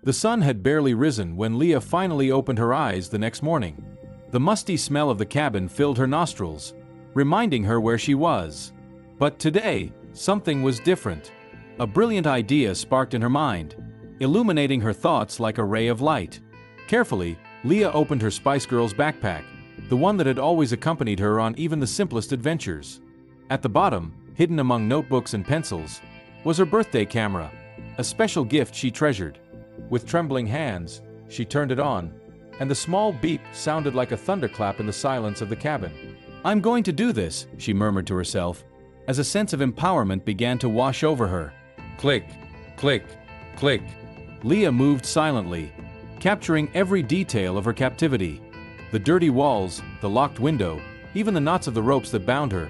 The sun had barely risen when Leah finally opened her eyes the next morning. The musty smell of the cabin filled her nostrils, reminding her where she was. But today, something was different. A brilliant idea sparked in her mind, illuminating her thoughts like a ray of light. Carefully, Leah opened her Spice Girls backpack, the one that had always accompanied her on even the simplest adventures. At the bottom, hidden among notebooks and pencils, was her birthday camera, a special gift she treasured. With trembling hands, she turned it on, and the small beep sounded like a thunderclap in the silence of the cabin. "I'm going to do this," she murmured to herself, as a sense of empowerment began to wash over her. Click, click, click. Leah moved silently, capturing every detail of her captivity. The dirty walls, the locked window, even the knots of the ropes that bound her.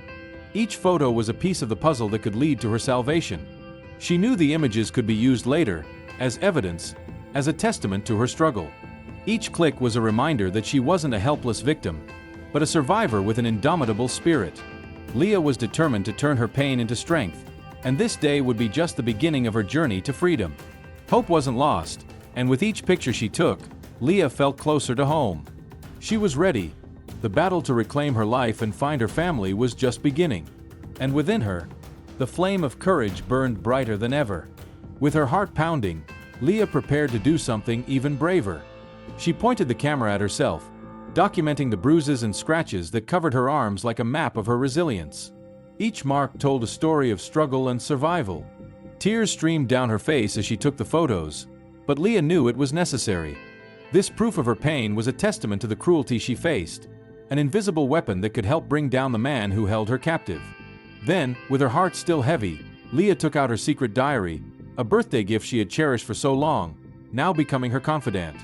Each photo was a piece of the puzzle that could lead to her salvation. She knew the images could be used later, as evidence, as a testament to her struggle. Each click was a reminder that she wasn't a helpless victim, but a survivor with an indomitable spirit. Leah was determined to turn her pain into strength, and this day would be just the beginning of her journey to freedom. Hope wasn't lost, and with each picture she took, Leah felt closer to home. She was ready. The battle to reclaim her life and find her family was just beginning. And within her, the flame of courage burned brighter than ever. With her heart pounding, Leah prepared to do something even braver. She pointed the camera at herself, documenting the bruises and scratches that covered her arms like a map of her resilience. Each mark told a story of struggle and survival. Tears streamed down her face as she took the photos, but Leah knew it was necessary. This proof of her pain was a testament to the cruelty she faced, an invisible weapon that could help bring down the man who held her captive. Then, with her heart still heavy, Leah took out her secret diary, a birthday gift she had cherished for so long, now becoming her confidant.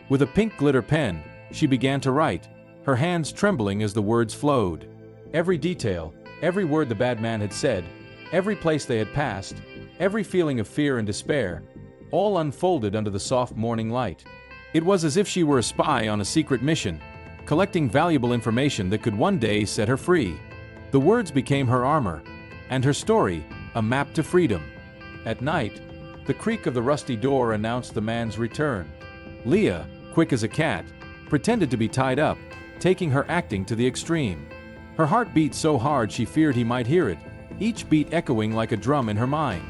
With a pink glitter pen, she began to write, her hands trembling as the words flowed. Every detail, every word the bad man had said, every place they had passed, every feeling of fear and despair, all unfolded under the soft morning light. It was as if she were a spy on a secret mission, collecting valuable information that could one day set her free. The words became her armor, and her story, a map to freedom. At night, the creak of the rusty door announced the man's return. Leah, quick as a cat, pretended to be tied up, taking her acting to the extreme. Her heart beat so hard she feared he might hear it, each beat echoing like a drum in her mind.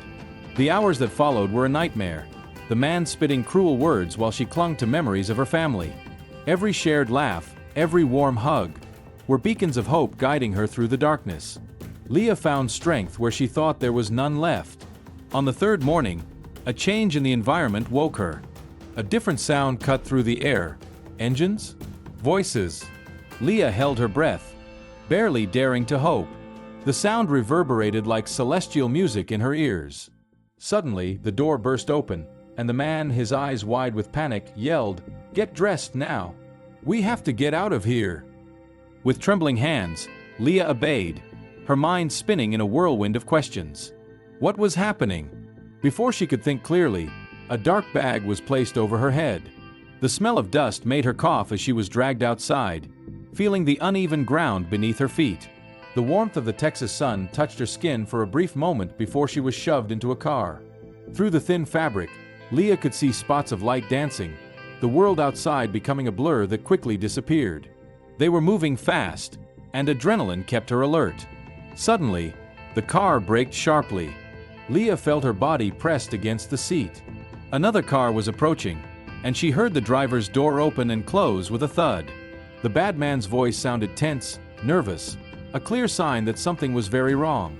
The hours that followed were a nightmare, the man spitting cruel words while she clung to memories of her family. Every shared laugh, every warm hug, were beacons of hope guiding her through the darkness. Leah found strength where she thought there was none left. On the third morning, a change in the environment woke her. A different sound cut through the air. Engines? Voices. Leah held her breath, barely daring to hope. The sound reverberated like celestial music in her ears. Suddenly, the door burst open, and the man, his eyes wide with panic, yelled, "Get dressed now! We have to get out of here!" With trembling hands, Leah obeyed, her mind spinning in a whirlwind of questions. What was happening? Before she could think clearly, a dark bag was placed over her head. The smell of dust made her cough as she was dragged outside, feeling the uneven ground beneath her feet. The warmth of the Texas sun touched her skin for a brief moment before she was shoved into a car. Through the thin fabric, Leah could see spots of light dancing, the world outside becoming a blur that quickly disappeared. They were moving fast, and adrenaline kept her alert. Suddenly, the car braked sharply. Leah felt her body pressed against the seat. Another car was approaching, and she heard the driver's door open and close with a thud. The bad man's voice sounded tense, nervous, a clear sign that something was very wrong.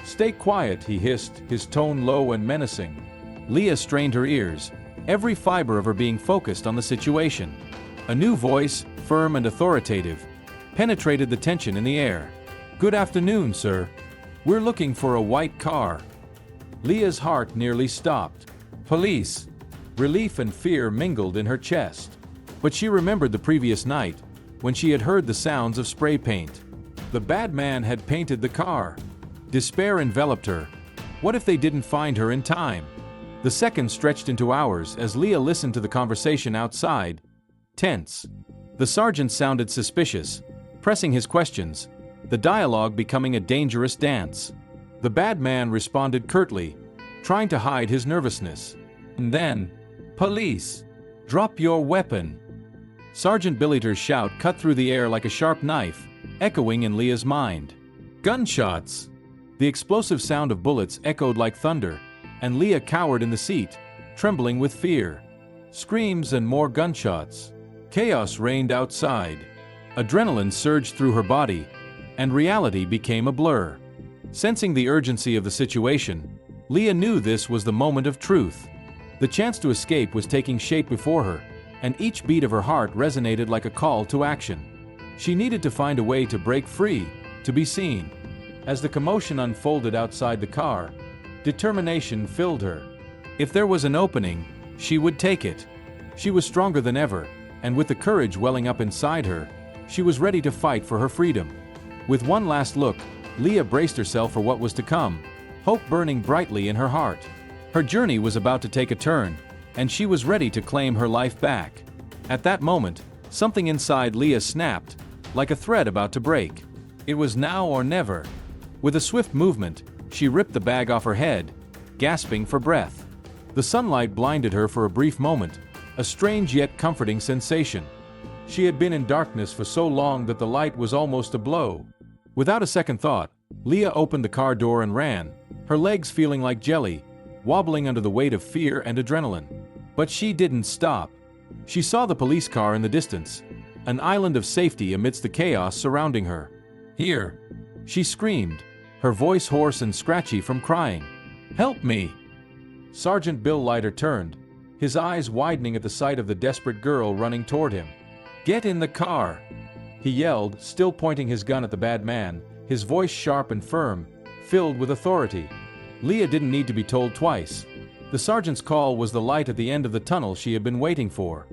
"Stay quiet," he hissed, his tone low and menacing. Leah strained her ears, every fiber of her being focused on the situation. A new voice, firm and authoritative, penetrated the tension in the air. "Good afternoon, sir. We're looking for a white car." Leah's heart nearly stopped. Police. Relief and fear mingled in her chest. But she remembered the previous night, when she had heard the sounds of spray paint. The bad man had painted the car. Despair enveloped her. What if they didn't find her in time? The seconds stretched into hours as Leah listened to the conversation outside, tense. The sergeant sounded suspicious, pressing his questions, the dialogue becoming a dangerous dance. The bad man responded curtly, trying to hide his nervousness. And then, Police! Drop your weapon! Sergeant Billiter's shout cut through the air like a sharp knife, echoing in Leah's mind. Gunshots! The explosive sound of bullets echoed like thunder, and Leah cowered in the seat, trembling with fear. Screams and more gunshots. Chaos reigned outside. Adrenaline surged through her body, and reality became a blur. Sensing the urgency of the situation, Leah knew this was the moment of truth. The chance to escape was taking shape before her, and each beat of her heart resonated like a call to action. She needed to find a way to break free, to be seen. As the commotion unfolded outside the car, determination filled her. If there was an opening, she would take it. She was stronger than ever, and with the courage welling up inside her, she was ready to fight for her freedom. With one last look, Leah braced herself for what was to come, hope burning brightly in her heart. Her journey was about to take a turn, and she was ready to claim her life back. At that moment, something inside Leah snapped, like a thread about to break. It was now or never. With a swift movement, she ripped the bag off her head, gasping for breath. The sunlight blinded her for a brief moment, a strange yet comforting sensation. She had been in darkness for so long that the light was almost a blow. Without a second thought, Leah opened the car door and ran, her legs feeling like jelly, wobbling under the weight of fear and adrenaline. But she didn't stop. She saw the police car in the distance, an island of safety amidst the chaos surrounding her. "Here!" she screamed, her voice hoarse and scratchy from crying. "Help me!" Sergeant Bill Leiter turned, his eyes widening at the sight of the desperate girl running toward him. "Get in the car!" he yelled, still pointing his gun at the bad man, his voice sharp and firm, filled with authority. Leah didn't need to be told twice. The sergeant's call was the light at the end of the tunnel she had been waiting for.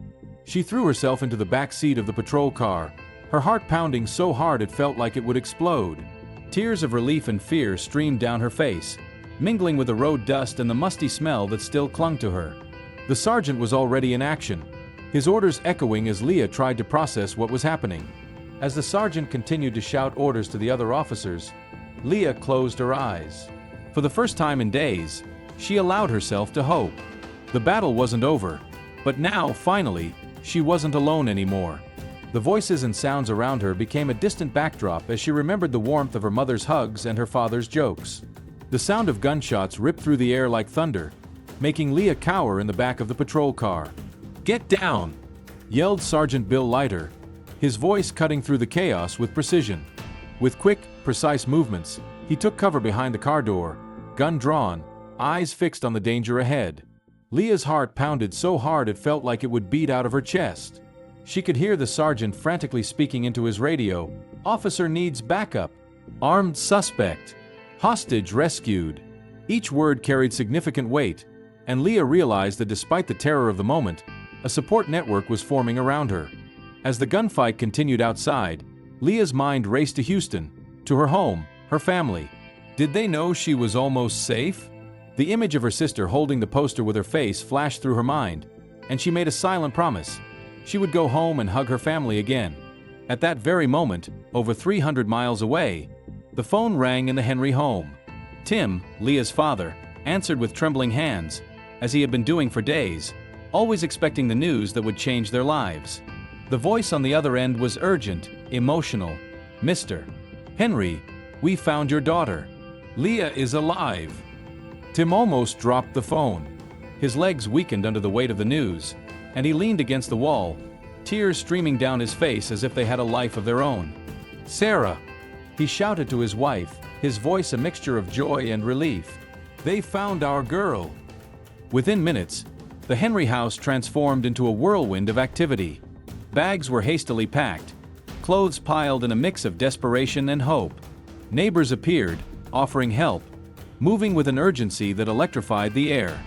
She threw herself into the back seat of the patrol car, her heart pounding so hard it felt like it would explode. Tears of relief and fear streamed down her face, mingling with the road dust and the musty smell that still clung to her. The sergeant was already in action, his orders echoing as Leah tried to process what was happening. As the sergeant continued to shout orders to the other officers, Leah closed her eyes. For the first time in days, she allowed herself to hope. The battle wasn't over, but now, finally, she wasn't alone anymore. The voices and sounds around her became a distant backdrop as she remembered the warmth of her mother's hugs and her father's jokes. The sound of gunshots ripped through the air like thunder, making Leah cower in the back of the patrol car. "Get down!" yelled Sergeant Bill Leiter, his voice cutting through the chaos with precision. With quick, precise movements, he took cover behind the car door, gun drawn, eyes fixed on the danger ahead. Leah's heart pounded so hard it felt like it would beat out of her chest. She could hear the sergeant frantically speaking into his radio. "Officer needs backup. Armed suspect. Hostage rescued." Each word carried significant weight, and Leah realized that despite the terror of the moment, a support network was forming around her. As the gunfight continued outside, Leah's mind raced to Houston, to her home, her family. Did they know she was almost safe? The image of her sister holding the poster with her face flashed through her mind, and she made a silent promise. She would go home and hug her family again. At that very moment, over 300 miles away, the phone rang in the Henry home. Tim, Leah's father, answered with trembling hands, as he had been doing for days, always expecting the news that would change their lives. The voice on the other end was urgent, emotional. "Mr. Henry, we found your daughter. Leah is alive." Tim almost dropped the phone. His legs weakened under the weight of the news, and he leaned against the wall, tears streaming down his face as if they had a life of their own. "Sarah!" he shouted to his wife, his voice a mixture of joy and relief. "They found our girl." Within minutes, the Henry house transformed into a whirlwind of activity. Bags were hastily packed, clothes piled in a mix of desperation and hope. Neighbors appeared, offering help, moving with an urgency that electrified the air.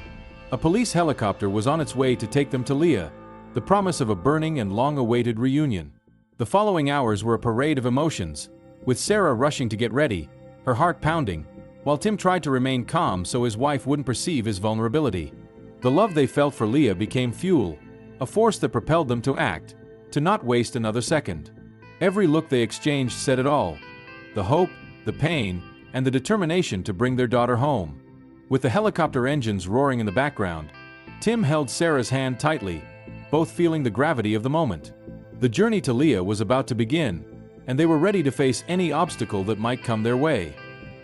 A police helicopter was on its way to take them to Leah, the promise of a burning and long-awaited reunion. The following hours were a parade of emotions, with Sarah rushing to get ready, her heart pounding, while Tim tried to remain calm so his wife wouldn't perceive his vulnerability. The love they felt for Leah became fuel, a force that propelled them to act, to not waste another second. Every look they exchanged said it all: the hope, the pain, and the determination to bring their daughter home. With the helicopter engines roaring in the background, Tim held Sarah's hand tightly, both feeling the gravity of the moment. The journey to Leah was about to begin, and they were ready to face any obstacle that might come their way.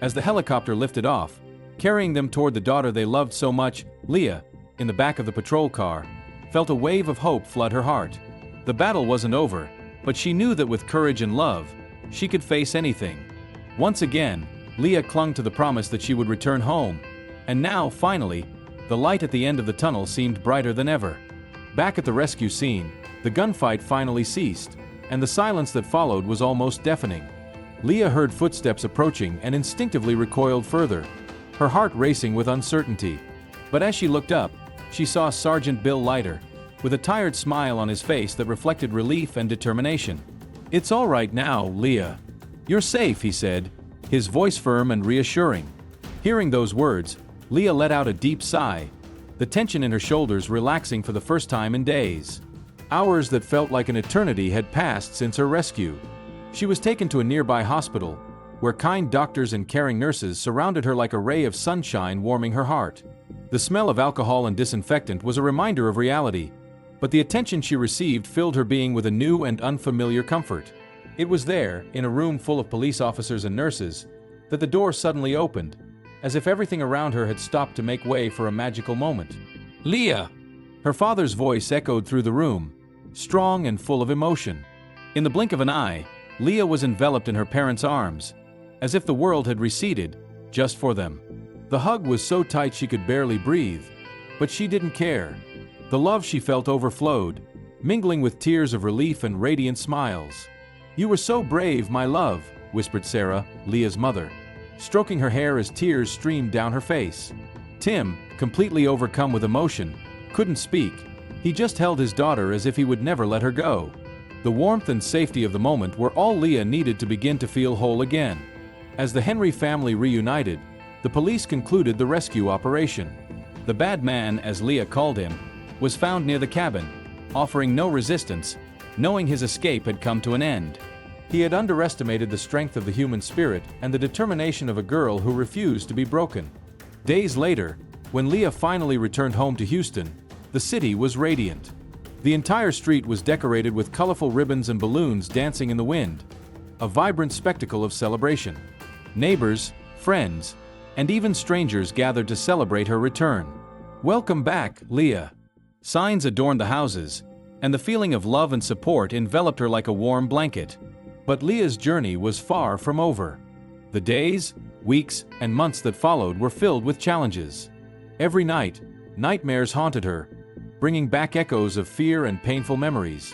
As the helicopter lifted off, carrying them toward the daughter they loved so much, Leah, in the back of the patrol car, felt a wave of hope flood her heart. The battle wasn't over, but she knew that with courage and love, she could face anything. Once again, Leah clung to the promise that she would return home, and now, finally, the light at the end of the tunnel seemed brighter than ever. Back at the rescue scene, the gunfight finally ceased, and the silence that followed was almost deafening. Leah heard footsteps approaching and instinctively recoiled further, her heart racing with uncertainty. But as she looked up, she saw Sergeant Bill Leiter, with a tired smile on his face that reflected relief and determination. "It's all right now, Leah. You're safe," he said, his voice firm and reassuring. Hearing those words, Leah let out a deep sigh, the tension in her shoulders relaxing for the first time in days. Hours that felt like an eternity had passed since her rescue. She was taken to a nearby hospital, where kind doctors and caring nurses surrounded her like a ray of sunshine warming her heart. The smell of alcohol and disinfectant was a reminder of reality, but the attention she received filled her being with a new and unfamiliar comfort. It was there, in a room full of police officers and nurses, that the door suddenly opened, as if everything around her had stopped to make way for a magical moment. "Leah!" Her father's voice echoed through the room, strong and full of emotion. In the blink of an eye, Leah was enveloped in her parents' arms, as if the world had receded, just for them. The hug was so tight she could barely breathe, but she didn't care. The love she felt overflowed, mingling with tears of relief and radiant smiles. "You were so brave, my love," whispered Sarah, Leah's mother, stroking her hair as tears streamed down her face. Tim, completely overcome with emotion, couldn't speak. He just held his daughter as if he would never let her go. The warmth and safety of the moment were all Leah needed to begin to feel whole again. As the Henry family reunited, the police concluded the rescue operation. The bad man, as Leah called him, was found near the cabin, offering no resistance, knowing his escape had come to an end. He had underestimated the strength of the human spirit and the determination of a girl who refused to be broken. Days later, when Leah finally returned home to Houston, the city was radiant. The entire street was decorated with colorful ribbons and balloons dancing in the wind, a vibrant spectacle of celebration. Neighbors, friends, and even strangers gathered to celebrate her return. "Welcome back, Leah." Signs adorned the houses, and the feeling of love and support enveloped her like a warm blanket. But Leah's journey was far from over. The days, weeks, and months that followed were filled with challenges. Every night, nightmares haunted her, bringing back echoes of fear and painful memories.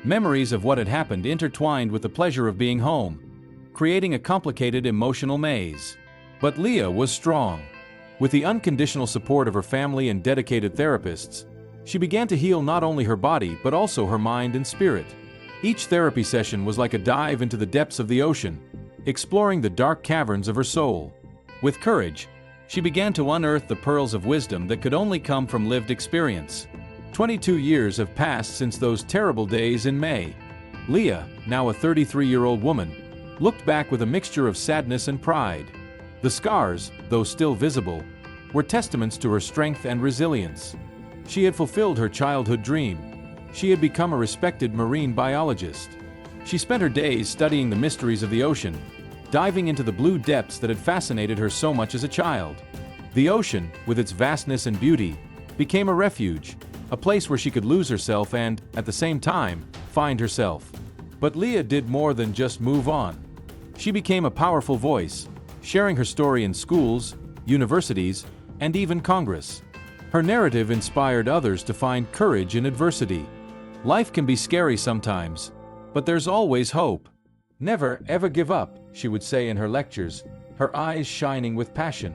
Memories of what had happened intertwined with the pleasure of being home, creating a complicated emotional maze. But Leah was strong. With the unconditional support of her family and dedicated therapists, she began to heal not only her body but also her mind and spirit. Each therapy session was like a dive into the depths of the ocean, exploring the dark caverns of her soul. With courage, she began to unearth the pearls of wisdom that could only come from lived experience. 22 years have passed since those terrible days in May. Leah, now a 33-year-old woman, looked back with a mixture of sadness and pride. The scars, though still visible, were testaments to her strength and resilience. She had fulfilled her childhood dream. She had become a respected marine biologist. She spent her days studying the mysteries of the ocean, diving into the blue depths that had fascinated her so much as a child. The ocean, with its vastness and beauty, became a refuge, a place where she could lose herself and, at the same time, find herself. But Leah did more than just move on. She became a powerful voice, sharing her story in schools, universities, and even Congress. Her narrative inspired others to find courage in adversity. Life can be scary sometimes, but there's always hope. "Never, ever give up," she would say in her lectures, her eyes shining with passion.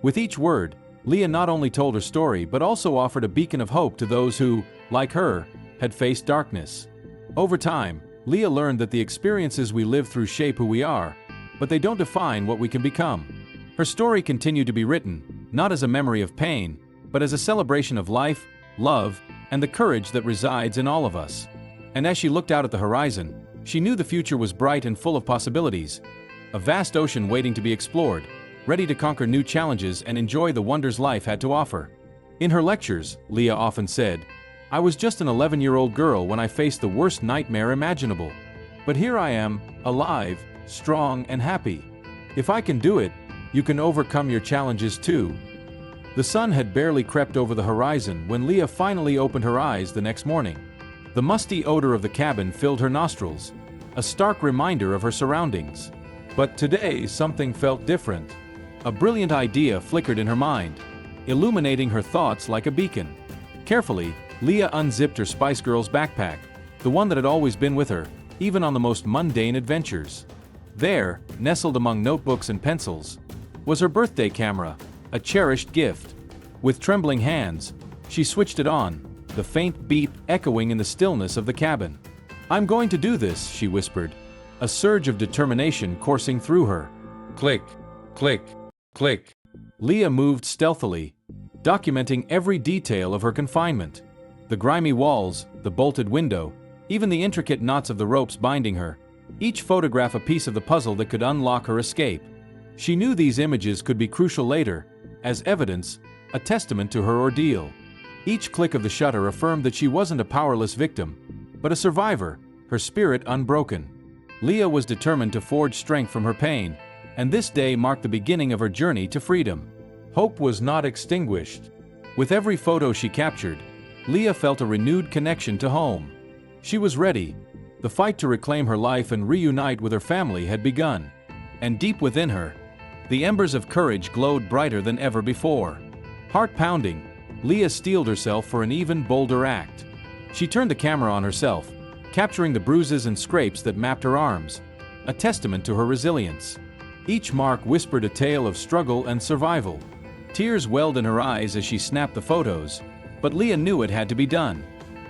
With each word, Leah not only told her story but also offered a beacon of hope to those who, like her, had faced darkness. Over time, Leah learned that the experiences we live through shape who we are, but they don't define what we can become. Her story continued to be written, not as a memory of pain, but as a celebration of life, love, and the courage that resides in all of us. And as she looked out at the horizon, she knew the future was bright and full of possibilities, a vast ocean waiting to be explored, ready to conquer new challenges and enjoy the wonders life had to offer. In her lectures, Leah often said, "I was just an 11-year-old girl when I faced the worst nightmare imaginable. But here I am, alive, strong, and happy. If I can do it, you can overcome your challenges too." The sun had barely crept over the horizon when Leah finally opened her eyes the next morning. The musty odor of the cabin filled her nostrils, a stark reminder of her surroundings. But today, something felt different. A brilliant idea flickered in her mind, illuminating her thoughts like a beacon. Carefully, Leah unzipped her Spice Girls backpack, the one that had always been with her, even on the most mundane adventures. There, nestled among notebooks and pencils, was her birthday camera, a cherished gift. With trembling hands, she switched it on, the faint beep echoing in the stillness of the cabin. "I'm going to do this," she whispered, a surge of determination coursing through her. Click, click, click. Leah moved stealthily, documenting every detail of her confinement. The grimy walls, the bolted window, even the intricate knots of the ropes binding her, each photograph a piece of the puzzle that could unlock her escape. She knew these images could be crucial later, as evidence, a testament to her ordeal. Each click of the shutter affirmed that she wasn't a powerless victim, but a survivor, her spirit unbroken. Leah was determined to forge strength from her pain, and this day marked the beginning of her journey to freedom. Hope was not extinguished. With every photo she captured, Leah felt a renewed connection to home. She was ready. The fight to reclaim her life and reunite with her family had begun. And deep within her, the embers of courage glowed brighter than ever before. Heart pounding, Leah steeled herself for an even bolder act. She turned the camera on herself, capturing the bruises and scrapes that mapped her arms, a testament to her resilience. Each mark whispered a tale of struggle and survival. Tears welled in her eyes as she snapped the photos, but Leah knew it had to be done.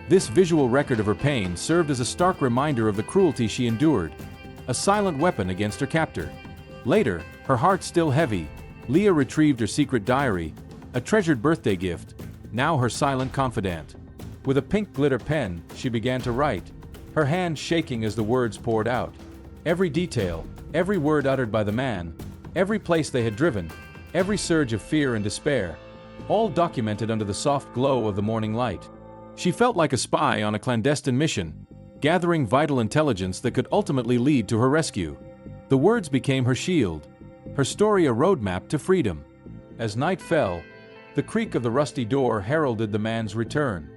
This visual record of her pain served as a stark reminder of the cruelty she endured, a silent weapon against her captor. Later, her heart still heavy, Leah retrieved her secret diary, a treasured birthday gift, now her silent confidant. With a pink glitter pen, she began to write, her hand shaking as the words poured out. Every detail, every word uttered by the man, every place they had driven, every surge of fear and despair, all documented under the soft glow of the morning light. She felt like a spy on a clandestine mission, gathering vital intelligence that could ultimately lead to her rescue. The words became her shield, her story a roadmap to freedom. As night fell, the creak of the rusty door heralded the man's return.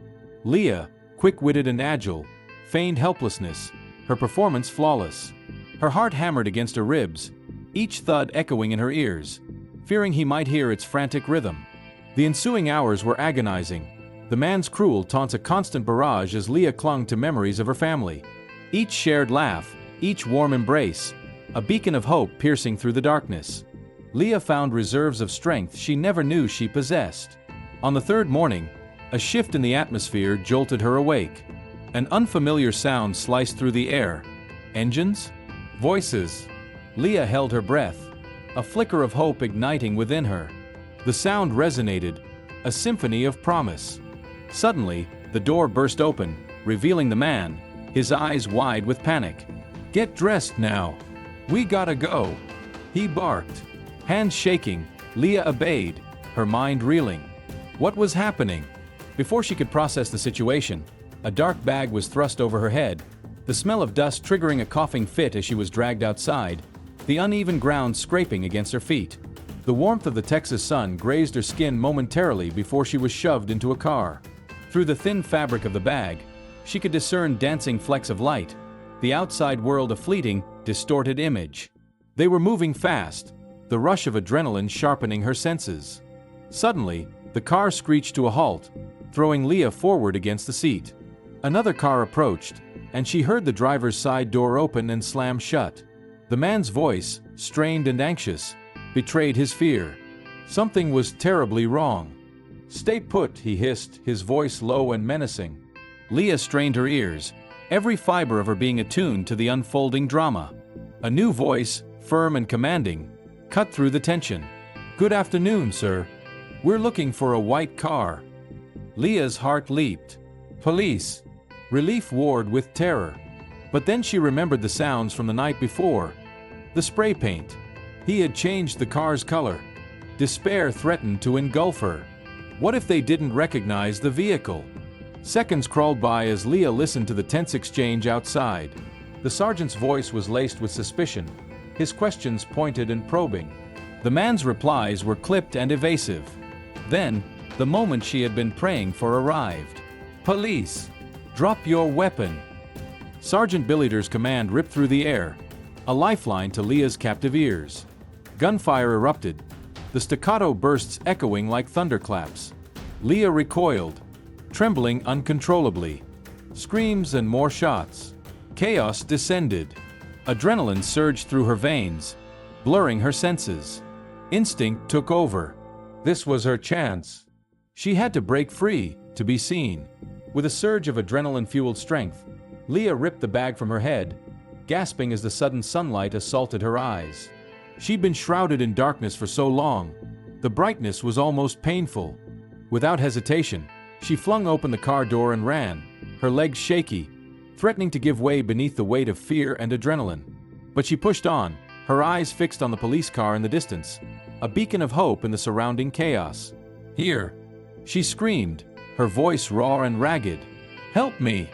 Leah, quick-witted and agile, feigned helplessness, her performance flawless. Her heart hammered against her ribs, each thud echoing in her ears, fearing he might hear its frantic rhythm. The ensuing hours were agonizing, the man's cruel taunts a constant barrage as Leah clung to memories of her family. Each shared laugh, each warm embrace, a beacon of hope piercing through the darkness. Leah found reserves of strength she never knew she possessed. On the third morning, a shift in the atmosphere jolted her awake. An unfamiliar sound sliced through the air. Engines? Voices? Leah held her breath, a flicker of hope igniting within her. The sound resonated, a symphony of promise. Suddenly, the door burst open, revealing the man, his eyes wide with panic. "Get dressed now. We gotta go," he barked. Hands shaking, Leah obeyed, her mind reeling. What was happening? Before she could process the situation, a dark bag was thrust over her head, the smell of dust triggering a coughing fit as she was dragged outside, the uneven ground scraping against her feet. The warmth of the Texas sun grazed her skin momentarily before she was shoved into a car. Through the thin fabric of the bag, she could discern dancing flecks of light, the outside world a fleeting, distorted image. They were moving fast, the rush of adrenaline sharpening her senses. Suddenly, the car screeched to a halt, throwing Leah forward against the seat. Another car approached, and she heard the driver's side door open and slam shut. The man's voice, strained and anxious, betrayed his fear. Something was terribly wrong. "Stay put," he hissed, his voice low and menacing. Leah strained her ears, every fiber of her being attuned to the unfolding drama. A new voice, firm and commanding, cut through the tension. "Good afternoon, sir. We're looking for a white car." Leah's heart leaped. "Police." Relief warred with terror. But then she remembered the sounds from the night before. The spray paint. He had changed the car's color. Despair threatened to engulf her. What if they didn't recognize the vehicle? Seconds crawled by as Leah listened to the tense exchange outside. The sergeant's voice was laced with suspicion, his questions pointed and probing. The man's replies were clipped and evasive. Then, the moment she had been praying for arrived. "Police! Drop your weapon!" Sergeant Billiter's command ripped through the air, a lifeline to Leah's captive ears. Gunfire erupted, the staccato bursts echoing like thunderclaps. Leah recoiled, trembling uncontrollably. Screams and more shots. Chaos descended. Adrenaline surged through her veins, blurring her senses. Instinct took over. This was her chance. She had to break free, to be seen. With a surge of adrenaline-fueled strength, Leah ripped the bag from her head, gasping as the sudden sunlight assaulted her eyes. She'd been shrouded in darkness for so long, the brightness was almost painful. Without hesitation, she flung open the car door and ran, her legs shaky, threatening to give way beneath the weight of fear and adrenaline. But she pushed on, her eyes fixed on the police car in the distance, a beacon of hope in the surrounding chaos. "Here!" she screamed, her voice raw and ragged. "Help me!"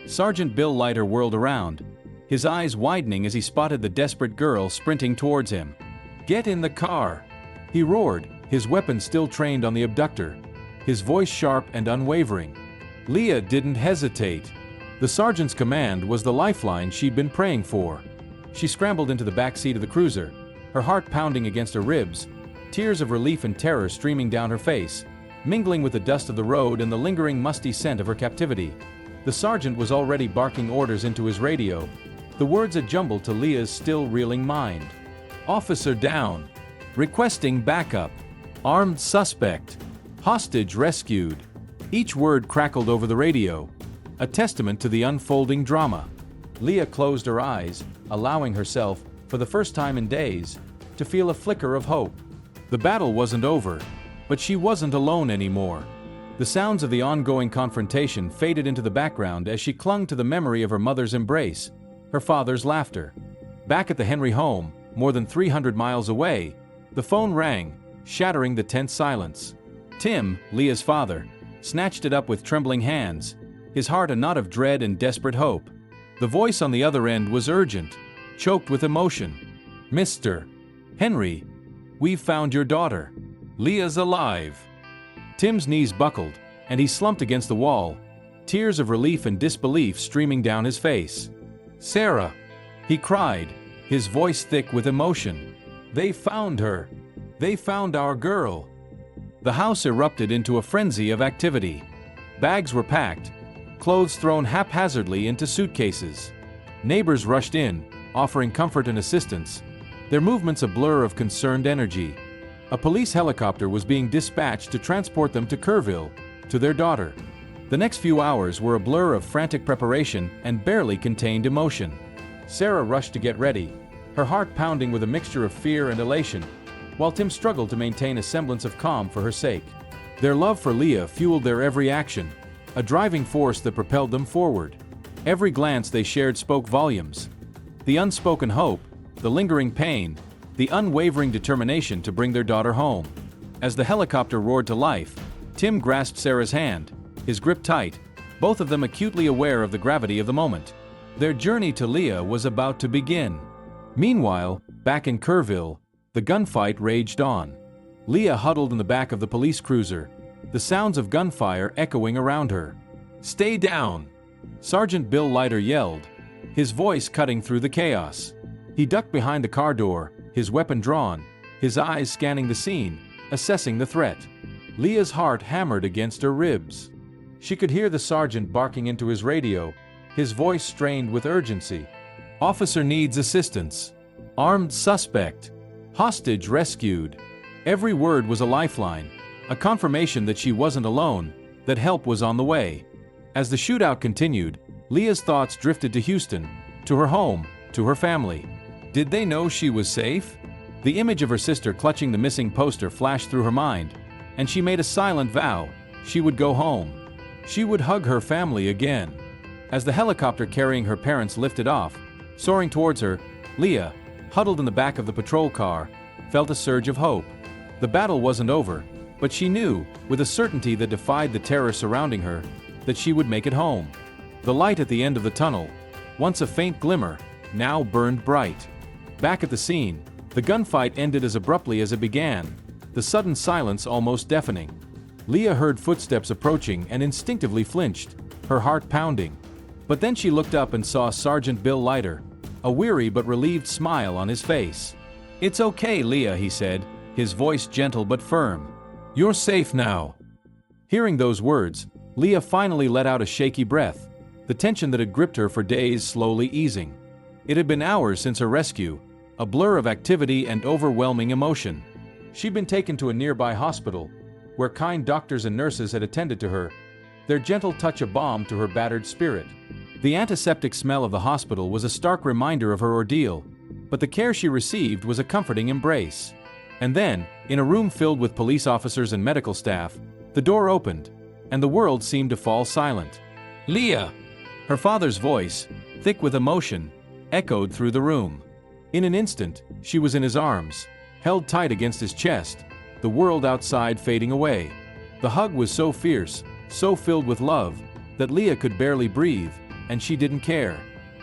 Sergeant Bill Leiter whirled around, his eyes widening as he spotted the desperate girl sprinting towards him. "Get in the car!" he roared, his weapon still trained on the abductor, his voice sharp and unwavering. Leah didn't hesitate. The sergeant's command was the lifeline she'd been praying for. She scrambled into the back seat of the cruiser, her heart pounding against her ribs, tears of relief and terror streaming down her face, mingling with the dust of the road and the lingering musty scent of her captivity. The sergeant was already barking orders into his radio, the words a jumble to Leah's still reeling mind. "Officer down. Requesting backup. Armed suspect. Hostage rescued." Each word crackled over the radio, a testament to the unfolding drama. Leah closed her eyes, allowing herself, for the first time in days, to feel a flicker of hope. The battle wasn't over, but she wasn't alone anymore. The sounds of the ongoing confrontation faded into the background as she clung to the memory of her mother's embrace, her father's laughter. Back at the Henry home, more than 300 miles away, the phone rang, shattering the tense silence. Tim, Leah's father, snatched it up with trembling hands, his heart a knot of dread and desperate hope. The voice on the other end was urgent, choked with emotion. "Mr. Henry, we've found your daughter. Leah's alive." Tim's knees buckled, and he slumped against the wall, tears of relief and disbelief streaming down his face. "Sarah," he cried, his voice thick with emotion. "They found her. They found our girl." The house erupted into a frenzy of activity. Bags were packed, clothes thrown haphazardly into suitcases. Neighbors rushed in, offering comfort and assistance, their movements a blur of concerned energy. A police helicopter was being dispatched to transport them to Kerrville, to their daughter. The next few hours were a blur of frantic preparation and barely contained emotion. Sarah rushed to get ready, her heart pounding with a mixture of fear and elation, while Tim struggled to maintain a semblance of calm for her sake. Their love for Leah fueled their every action, a driving force that propelled them forward. Every glance they shared spoke volumes. The unspoken hope, the lingering pain, the unwavering determination to bring their daughter home. As the helicopter roared to life, Tim grasped Sarah's hand, his grip tight, both of them acutely aware of the gravity of the moment. Their journey to Leah was about to begin. Meanwhile, back in Kerrville, the gunfight raged on. Leah huddled in the back of the police cruiser, the sounds of gunfire echoing around her. "Stay down!" Sergeant Bill Leiter yelled, his voice cutting through the chaos. He ducked behind the car door, his weapon drawn, his eyes scanning the scene, assessing the threat. Leah's heart hammered against her ribs. She could hear the sergeant barking into his radio, his voice strained with urgency. "Officer needs assistance. Armed suspect. Hostage rescued." Every word was a lifeline, a confirmation that she wasn't alone, that help was on the way. As the shootout continued, Leah's thoughts drifted to Houston, to her home, to her family. Did they know she was safe? The image of her sister clutching the missing poster flashed through her mind, and she made a silent vow: she would go home. She would hug her family again. As the helicopter carrying her parents lifted off, soaring towards her, Leah, huddled in the back of the patrol car, felt a surge of hope. The battle wasn't over, But she knew, with a certainty that defied the terror surrounding her, that she would make it home. The light at the end of the tunnel, once a faint glimmer, now burned bright. Back at the scene, the gunfight ended as abruptly as it began, the sudden silence almost deafening. Leah heard footsteps approaching and instinctively flinched, her heart pounding. But then she looked up and saw Sergeant Bill Leiter, a weary but relieved smile on his face. "It's okay, Leah," he said, his voice gentle but firm. "You're safe now." Hearing those words, Leah finally let out a shaky breath, the tension that had gripped her for days slowly easing. It had been hours since her rescue, a blur of activity and overwhelming emotion. She'd been taken to a nearby hospital, where kind doctors and nurses had attended to her, their gentle touch a balm to her battered spirit. The antiseptic smell of the hospital was a stark reminder of her ordeal, but the care she received was a comforting embrace. And then, in a room filled with police officers and medical staff, the door opened, and the world seemed to fall silent. "Leah!" Her father's voice, thick with emotion, echoed through the room. In an instant, she was in his arms, held tight against his chest, the world outside fading away. The hug was so fierce, so filled with love, that Leah could barely breathe, and she didn't care.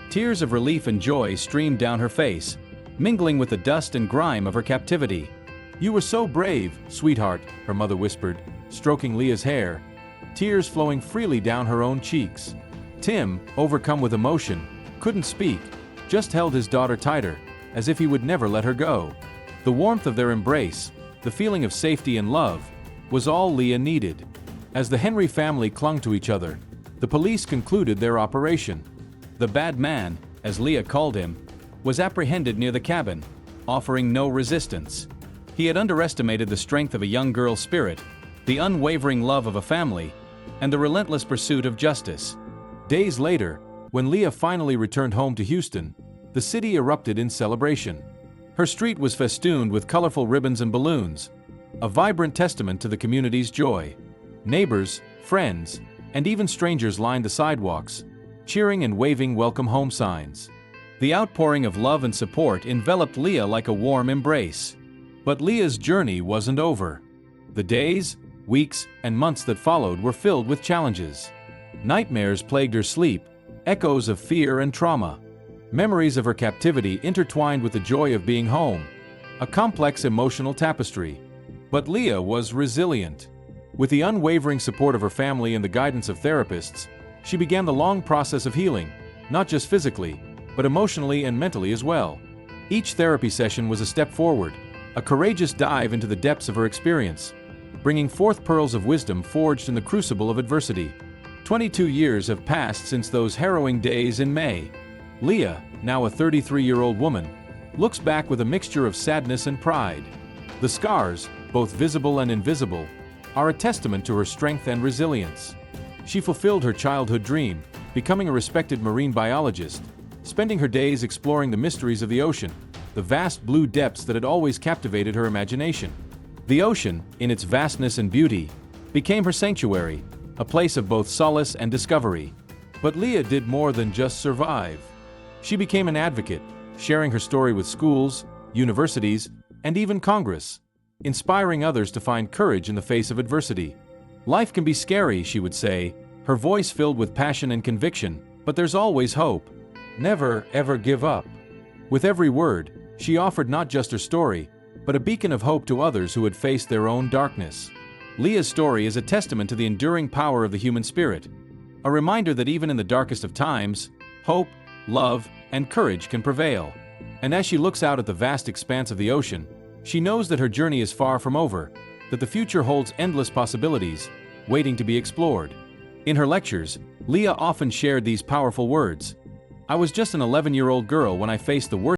Tears of relief and joy streamed down her face, mingling with the dust and grime of her captivity. "You were so brave, sweetheart," her mother whispered, stroking Leah's hair, tears flowing freely down her own cheeks. Tim, overcome with emotion, couldn't speak, just held his daughter tighter, as if he would never let her go. The warmth of their embrace, the feeling of safety and love, was all Leah needed. As the Henry family clung to each other, the police concluded their operation. The bad man, as Leah called him, was apprehended near the cabin, offering no resistance. He had underestimated the strength of a young girl's spirit, the unwavering love of a family, and the relentless pursuit of justice. Days later, when Leah finally returned home to Houston, the city erupted in celebration. Her street was festooned with colorful ribbons and balloons, a vibrant testament to the community's joy. Neighbors, friends, and even strangers lined the sidewalks, cheering and waving welcome home signs. The outpouring of love and support enveloped Leah like a warm embrace. But Leah's journey wasn't over. The days, weeks, and months that followed were filled with challenges. Nightmares plagued her sleep, echoes of fear and trauma. Memories of her captivity intertwined with the joy of being home, a complex emotional tapestry. But Leah was resilient. With the unwavering support of her family and the guidance of therapists, she began the long process of healing, not just physically, but emotionally and mentally as well. Each therapy session was a step forward, a courageous dive into the depths of her experience, bringing forth pearls of wisdom forged in the crucible of adversity. 22 years have passed since those harrowing days in May. Leah, now a 33-year-old woman, looks back with a mixture of sadness and pride. The scars, both visible and invisible, are a testament to her strength and resilience. She fulfilled her childhood dream, becoming a respected marine biologist, spending her days exploring the mysteries of the ocean, the vast blue depths that had always captivated her imagination. The ocean, in its vastness and beauty, became her sanctuary, a place of both solace and discovery. But Leah did more than just survive. She became an advocate, sharing her story with schools, universities, and even Congress, inspiring others to find courage in the face of adversity. "Life can be scary," she would say, her voice filled with passion and conviction, "but there's always hope. Never, ever give up." With every word, she offered not just her story, but a beacon of hope to others who had faced their own darkness. Leah's story is a testament to the enduring power of the human spirit, a reminder that even in the darkest of times, hope, love, and courage can prevail. And as she looks out at the vast expanse of the ocean, she knows that her journey is far from over, that the future holds endless possibilities, waiting to be explored. In her lectures, Leah often shared these powerful words. "I was just an 11-year-old girl when I faced the worst